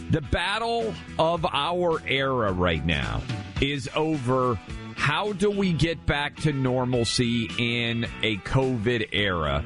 The battle of our era right now is over. How do we get back to normalcy in a COVID era?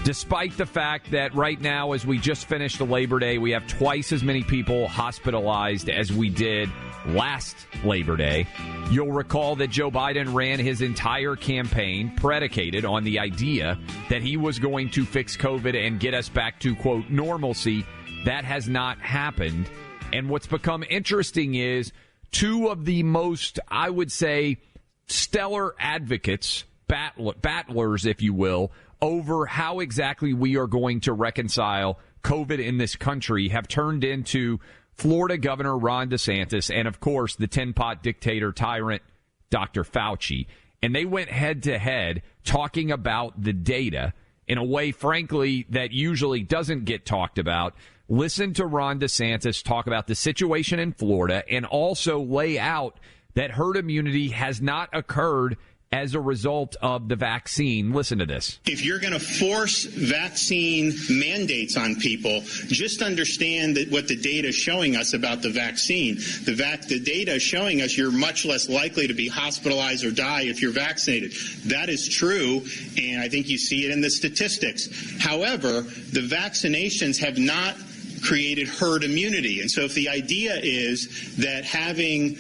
Despite the fact that right now, as we just finished the Labor Day, we have twice as many people hospitalized as we did last Labor Day. You'll recall that Joe Biden ran his entire campaign predicated on the idea that he was going to fix COVID and get us back to, quote, normalcy. That has not happened. And what's become interesting is two of the most, I would say, stellar advocates, battlers, if you will, over how exactly we are going to reconcile COVID in this country have turned into Florida Governor Ron DeSantis and, of course, the tin-pot dictator tyrant Dr. Fauci. And they went head-to-head talking about the data in a way, frankly, that usually doesn't get talked about. Listen to Ron DeSantis talk about the situation in Florida and also lay out that herd immunity has not occurred as a result of the vaccine. Listen to this. If you're going to force vaccine mandates on people, just understand that what the data is showing us about the vaccine. The data is showing us you're much less likely to be hospitalized or die if you're vaccinated. That is true, and I think you see it in the statistics. However, the vaccinations have not created herd immunity. And so if the idea is that having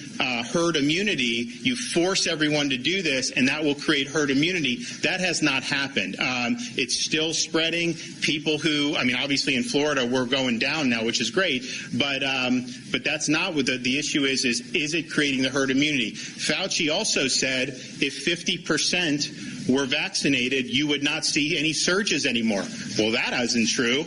herd immunity, you force everyone to do this and that will create herd immunity, that has not happened. It's still spreading. People who, I mean, obviously in Florida, we're going down now, which is great, but that's not what the issue is it creating the herd immunity? Fauci also said if 50% were vaccinated, you would not see any surges anymore. Well, that isn't true.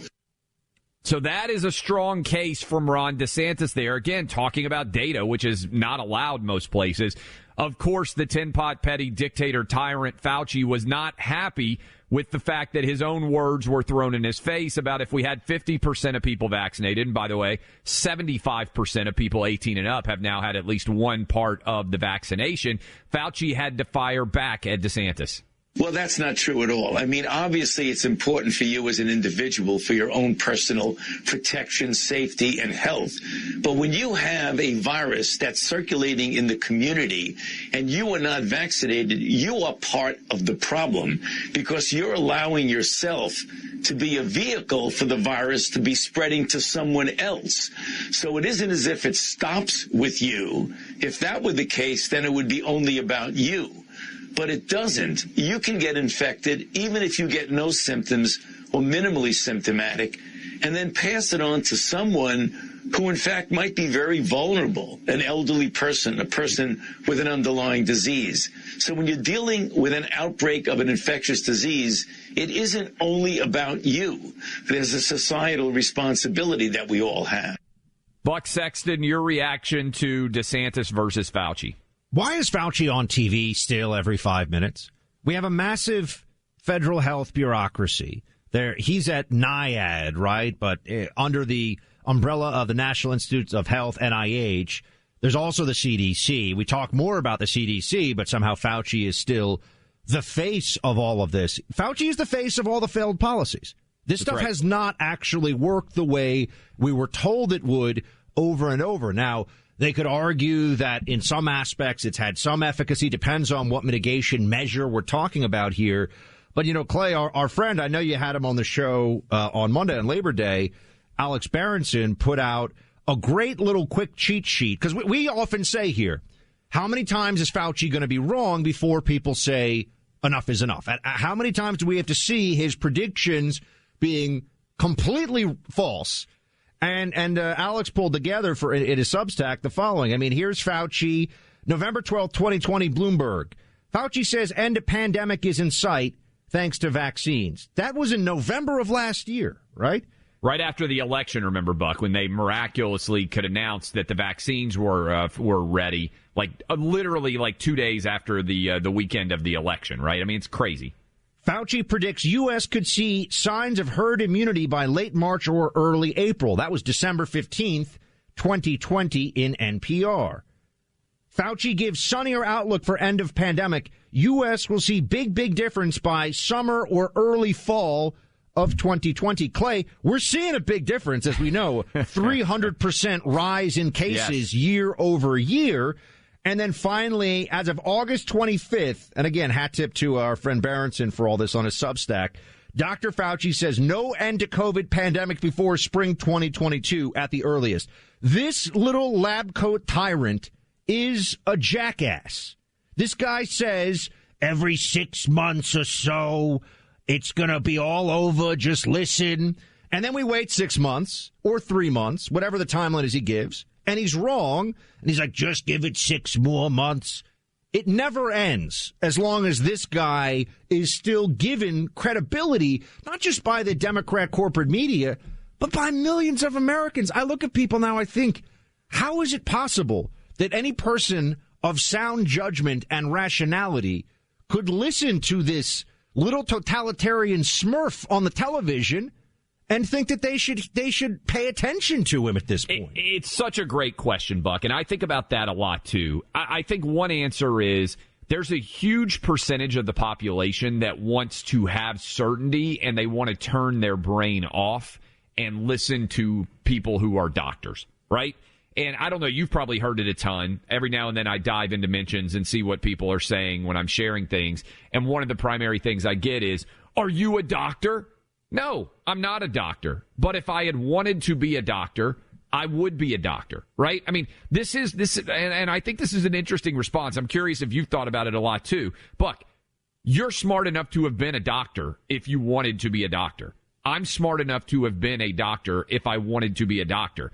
So that is a strong case from Ron DeSantis there. Again, talking about data, which is not allowed most places. Of course, the tin-pot petty dictator tyrant Fauci was not happy with the fact that his own words were thrown in his face about if we had 50% of people vaccinated. And by the way, 75% of people 18 and up have now had at least one part of the vaccination. Fauci had to fire back at DeSantis. Well, that's not true at all. I mean, obviously, it's important for you as an individual for your own personal protection, safety, and health. But when you have a virus that's circulating in the community and you are not vaccinated, you are part of the problem because you're allowing yourself to be a vehicle for the virus to be spreading to someone else. So it isn't as if it stops with you. If that were the case, then it would be only about you. But it doesn't. You can get infected even if you get no symptoms or minimally symptomatic and then pass it on to someone who, in fact, might be very vulnerable, an elderly person, a person with an underlying disease. So when you're dealing with an outbreak of an infectious disease, it isn't only about you. There's a societal responsibility that we all have. Buck Sexton, your reaction to DeSantis versus Fauci? Why is Fauci on TV still every 5 minutes? We have a massive federal health bureaucracy. He's at NIAID, right? But under the umbrella of the National Institutes of Health, NIH, there's also the CDC. We talk more about the CDC, but somehow Fauci is still the face of all of this. Fauci is the face of all the failed policies. This stuff has not actually worked the way we were told it would over and over. Now, they could argue that in some aspects it's had some efficacy, depends on what mitigation measure we're talking about here. But, you know, Clay, our friend, I know you had him on the show on Monday on Labor Day, Alex Berenson, put out a great little quick cheat sheet. Because we often say here, how many times is Fauci going to be wrong before people say enough is enough? How many times do we have to see his predictions being completely false? And Alex pulled together in his Substack the following. I mean, here's Fauci, November 12th, 2020, Bloomberg. Fauci says end of pandemic is in sight thanks to vaccines. That was in November of last year, right? Right after the election, remember, Buck, when they miraculously could announce that the vaccines were ready, literally 2 days after the weekend of the election, right? I mean, it's crazy. Fauci predicts U.S. could see signs of herd immunity by late March or early April. That was December 15th, 2020 in NPR. Fauci gives sunnier outlook for end of pandemic. U.S. will see big difference by summer or early fall of 2020. Clay, we're seeing a big difference, as we know, 300% rise in cases year over year. And then finally, as of August 25th, and again, hat tip to our friend Berenson for all this on his Substack, Dr. Fauci says no end to COVID pandemic before spring 2022 at the earliest. This little lab coat tyrant is a jackass. This guy says every 6 months or so, it's going to be all over. Just listen. And then we wait 6 months or 3 months, whatever the timeline is he gives. And he's wrong. And he's like, just give it 6 more months. It never ends as long as this guy is still given credibility, not just by the Democrat corporate media, but by millions of Americans. I look at people now, I think, how is it possible that any person of sound judgment and rationality could listen to this little totalitarian smurf on the television and think that they should pay attention to him at this point? It's such a great question, Buck, and I think about that a lot, too. I think one answer is there's a huge percentage of the population that wants to have certainty, and they want to turn their brain off and listen to people who are doctors, right? And I don't know, you've probably heard it a ton. Every now and then I dive into mentions and see what people are saying when I'm sharing things, and one of the primary things I get is, are you a doctor? No, I'm not a doctor. But if I had wanted to be a doctor, I would be a doctor, right? I mean, this is, and I think this is an interesting response. I'm curious if you've thought about it a lot too. Buck, you're smart enough to have been a doctor if you wanted to be a doctor. I'm smart enough to have been a doctor if I wanted to be a doctor.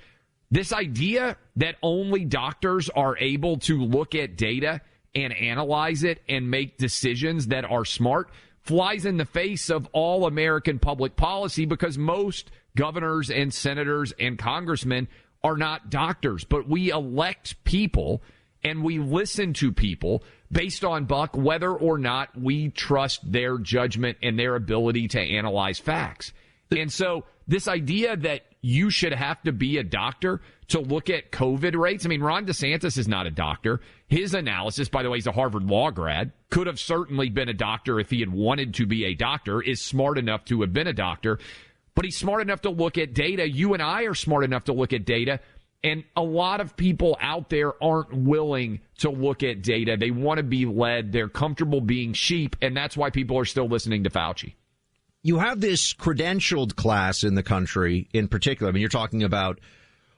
This idea that only doctors are able to look at data and analyze it and make decisions that are smart flies in the face of all American public policy, because most governors and senators and congressmen are not doctors. But we elect people and we listen to people based on, Buck, whether or not we trust their judgment and their ability to analyze facts. And so this idea that you should have to be a doctor to look at COVID rates. I mean, Ron DeSantis is not a doctor. His analysis, by the way, he's a Harvard law grad, could have certainly been a doctor if he had wanted to be a doctor, is smart enough to have been a doctor. But he's smart enough to look at data. You and I are smart enough to look at data. And a lot of people out there aren't willing to look at data. They want to be led. They're comfortable being sheep. And that's why people are still listening to Fauci. You have this credentialed class in the country in particular. I mean, you're talking about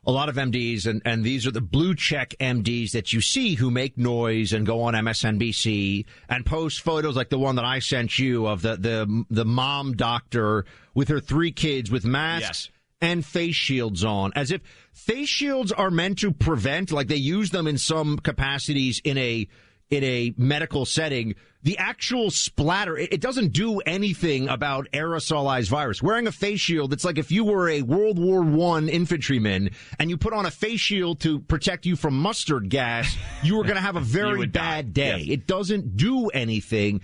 a lot of MDs, and these are the blue check MDs that you see who make noise and go on MSNBC and post photos like the one that I sent you of the mom doctor with her 3 kids with masks and face shields on, as if face shields are meant to prevent, like they use them in some capacities in a medical setting. The actual splatter, it doesn't do anything about aerosolized virus. Wearing a face shield, it's like if you were a World War I infantryman and you put on a face shield to protect you from mustard gas, you were going to have a very bad day. Yes. It doesn't do anything.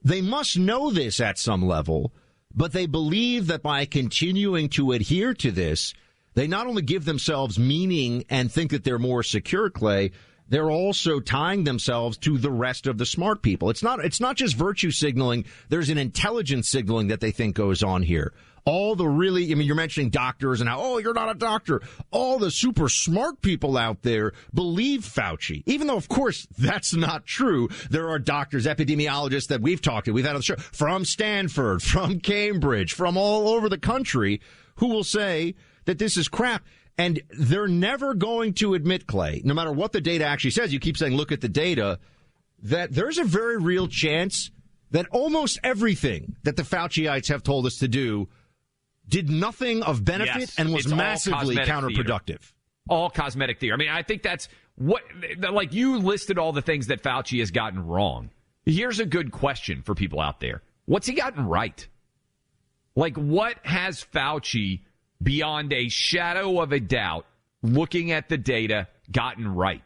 They must know this at some level, but they believe that by continuing to adhere to this, they not only give themselves meaning and think that they're more secure, Clay, they're also tying themselves to the rest of the smart people. It's not just virtue signaling. There's an intelligence signaling that they think goes on here. All the really, I mean, you're mentioning doctors and how, oh, you're not a doctor. All the super smart people out there believe Fauci, even though, of course, that's not true. There are doctors, epidemiologists that we've talked to, we've had on the show, from Stanford, from Cambridge, from all over the country, who will say that this is crap. And they're never going to admit, Clay, no matter what the data actually says, you keep saying, look at the data, that there's a very real chance that almost everything that the Fauciites have told us to do did nothing of benefit and was massively counterproductive. Theater. All cosmetic theater. I mean, I think that's what, like, you listed all the things that Fauci has gotten wrong. Here's a good question for people out there. What's he gotten right? Like, what has Fauci, beyond a shadow of a doubt, looking at the data, gotten right?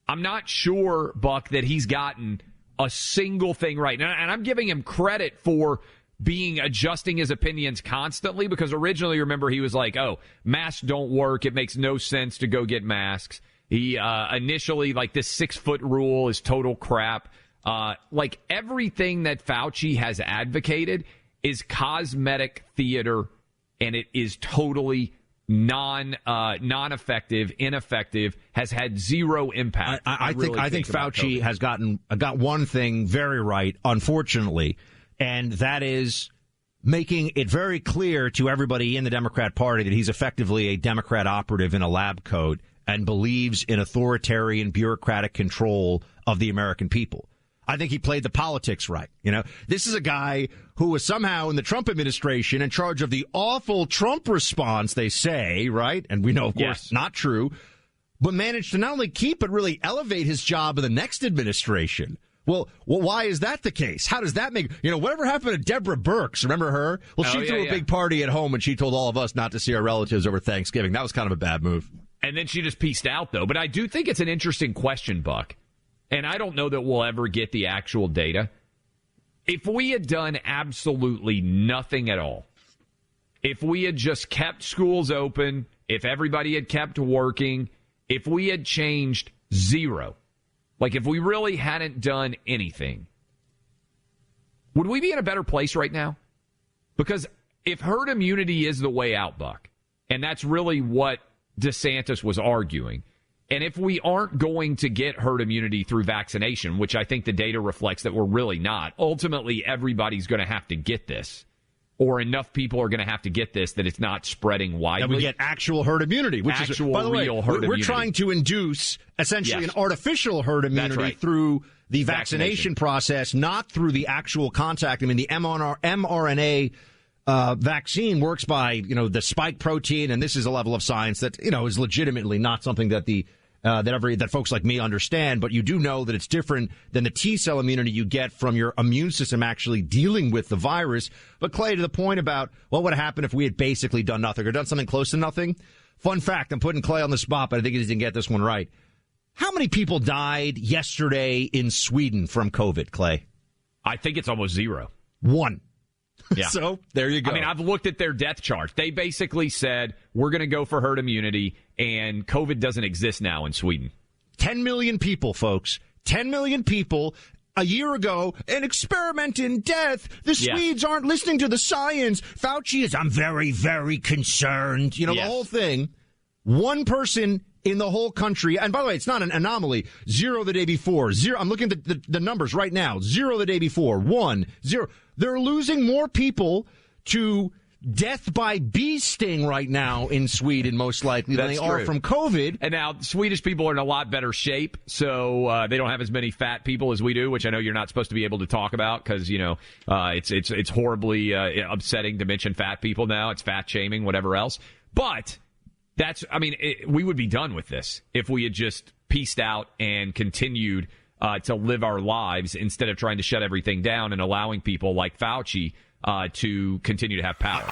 I'm not sure, Buck, that he's gotten a single thing right. And I'm giving him credit for adjusting his opinions constantly, because originally, remember, he was like, oh, masks don't work. It makes no sense to go get masks. He initially, like, this 6-foot rule is total crap. Like, everything that Fauci has advocated, is cosmetic theater, and it is totally non-effective, ineffective, has had zero impact. I think Fauci has got one thing very right, unfortunately, and that is making it very clear to everybody in the Democrat Party that he's effectively a Democrat operative in a lab coat and believes in authoritarian bureaucratic control of the American people. I think he played the politics right. You know, this is a guy who was somehow in the Trump administration in charge of the awful Trump response, they say, right? And we know, of course, not true, but managed to not only keep but really elevate his job in the next administration. Well, why is that the case? How does that make, whatever happened to Deborah Birx? Remember her? Well, she threw a big party at home and she told all of us not to see our relatives over Thanksgiving. That was kind of a bad move. And then she just pieced out, though. But I do think it's an interesting question, Buck. And I don't know that we'll ever get the actual data. If we had done absolutely nothing at all, if we had just kept schools open, if everybody had kept working, if we had changed zero, like if we really hadn't done anything, would we be in a better place right now? Because if herd immunity is the way out, Buck, and that's really what DeSantis was arguing, and if we aren't going to get herd immunity through vaccination, which I think the data reflects that we're really not, ultimately everybody's going to have to get this, or enough people are going to have to get this that it's not spreading widely. And we get actual herd immunity, which is, by the way, we're trying to induce essentially an artificial herd immunity through the vaccination process, not through the actual contact. I mean, the mRNA vaccine works by, the spike protein, and this is a level of science that, is legitimately not something that that folks like me understand, but you do know that it's different than the T-cell immunity you get from your immune system actually dealing with the virus. But Clay, to the point about what would happen if we had basically done nothing or done something close to nothing. Fun fact, I'm putting Clay on the spot, but I think he didn't get this one right. How many people died yesterday in Sweden from COVID, Clay? I think it's almost zero. One. Yeah. So there you go. I mean, I've looked at their death charts. They basically said, we're going to go for herd immunity, and COVID doesn't exist now in Sweden. 10 million people, folks. 10 million people. A year ago, an experiment in death. The Swedes aren't listening to the science. Fauci is, I'm very, very concerned. The whole thing. One person in the whole country, and by the way, it's not an anomaly. 0 the day before. 0. I'm looking at the numbers right now. 0 the day before. 1, 0. They're losing more people to death by bee sting right now in Sweden, most likely, than they are from COVID. And now Swedish people are in a lot better shape, so they don't have as many fat people as we do, which I know you're not supposed to be able to talk about because, it's horribly upsetting to mention fat people now. It's fat shaming, whatever else. But we would be done with this if we had just pieced out and continued to live our lives instead of trying to shut everything down and allowing people like Fauci to continue to have power.